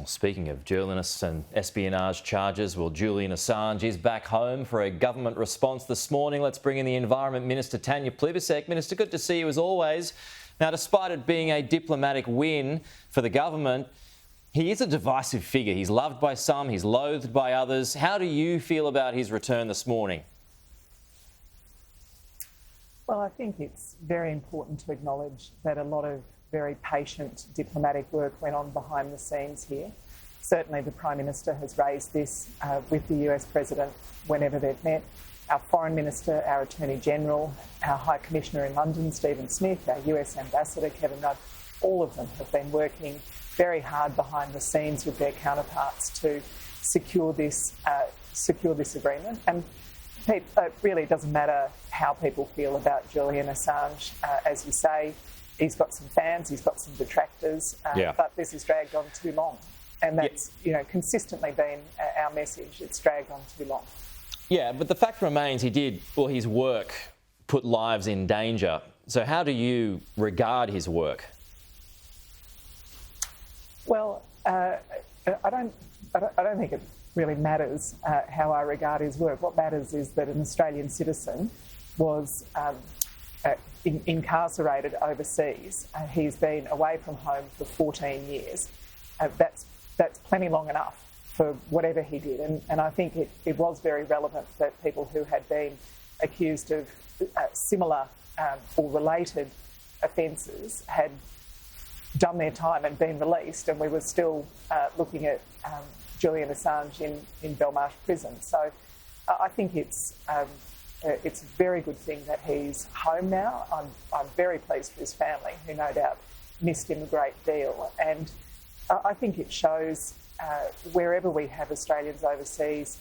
Speaking of journalists and espionage charges, well, Julian Assange is back home for a government response this morning. Let's bring in the Environment Minister, Tanya Plibersek. Minister, good to see you as always. Now, despite it being a diplomatic win for the government, he is a divisive figure. He's loved by some, he's loathed by others. How do you feel about his return this morning? Well, I think it's very important to acknowledge that a lot of very patient diplomatic work went on behind the scenes here. Certainly the Prime Minister has raised this with the US President whenever they've met. Our Foreign Minister, our Attorney General, our High Commissioner in London, Stephen Smith, our US Ambassador, Kevin Rudd, all of them have been working very hard behind the scenes with their counterparts to secure this agreement. And it really doesn't matter how people feel about Julian Assange. As you say, he's got some fans, he's got some detractors, but this has dragged on too long. And that's consistently been our message. It's dragged on too long. Yeah, but the fact remains his work put lives in danger. So how do you regard his work? Well, I don't think it really matters how I regard his work. What matters is that an Australian citizen was incarcerated overseas. He's been away from home for 14 years. That's plenty long enough for whatever he did. And I think it was very relevant that people who had been accused of similar or related offences had done their time and been released, and we were still looking at Julian Assange in Belmarsh prison. So I think it's a very good thing that he's home now. I'm very pleased for his family, who no doubt missed him a great deal. And I think it shows wherever we have Australians overseas,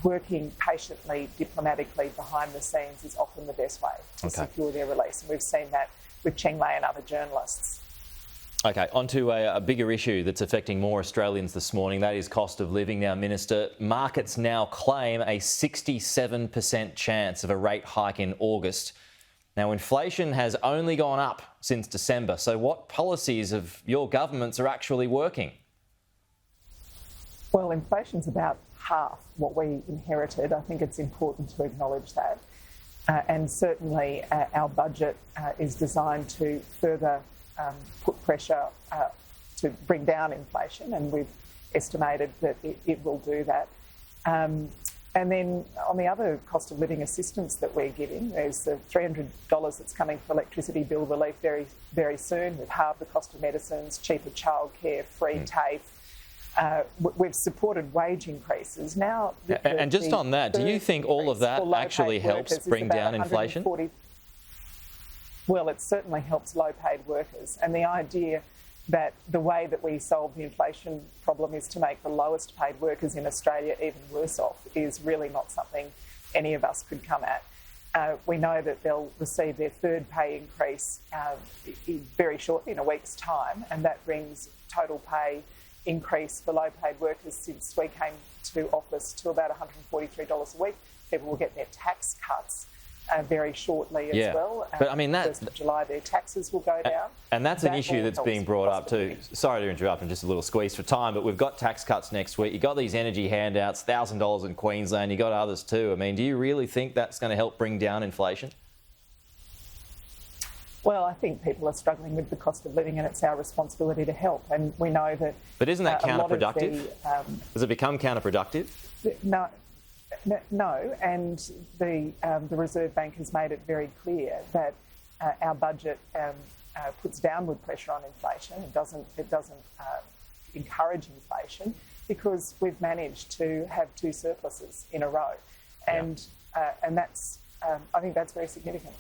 working patiently, diplomatically behind the scenes is often the best way to secure their release. And we've seen that with Cheng Lei and other journalists. OK, on to a bigger issue that's affecting more Australians this morning. That is cost of living. Now, Minister, markets now claim a 67% chance of a rate hike in August. Now, inflation has only gone up since December. So what policies of your governments are actually working? Well, inflation's about half what we inherited. I think it's important to acknowledge that. And certainly our budget is designed to further put pressure to bring down inflation, and we've estimated that it will do that. And then on the other cost of living assistance that we're giving, there's the $300 that's coming for electricity bill relief very, very soon. We've halved the cost of medicines, cheaper childcare, free TAFE. We've supported wage increases. Now, and just on that, do you think all of that actually helps bring down inflation? Well, it certainly helps low-paid workers. And the idea that the way that we solve the inflation problem is to make the lowest-paid workers in Australia even worse off is really not something any of us could come at. We know that they'll receive their third pay increase very shortly, in a week's time, and that brings total pay increase for low-paid workers since we came to office to about $143 a week. People will get their tax cuts very shortly as well. But I mean, that 1st of July, their taxes will go down. And that's an issue that's being brought up too. Sorry to interrupt, and just a little squeeze for time, but we've got tax cuts next week. You've got these energy handouts, $1,000 in Queensland, you've got others too. I mean, do you really think that's going to help bring down inflation? Well, I think people are struggling with the cost of living, and it's our responsibility to help. And we know that. But isn't that counterproductive? Does it become counterproductive? No, and the Reserve Bank has made it very clear that our budget puts downward pressure on inflation. It doesn't encourage inflation, because we've managed to have two surpluses in a row, and that's I think that's very significant.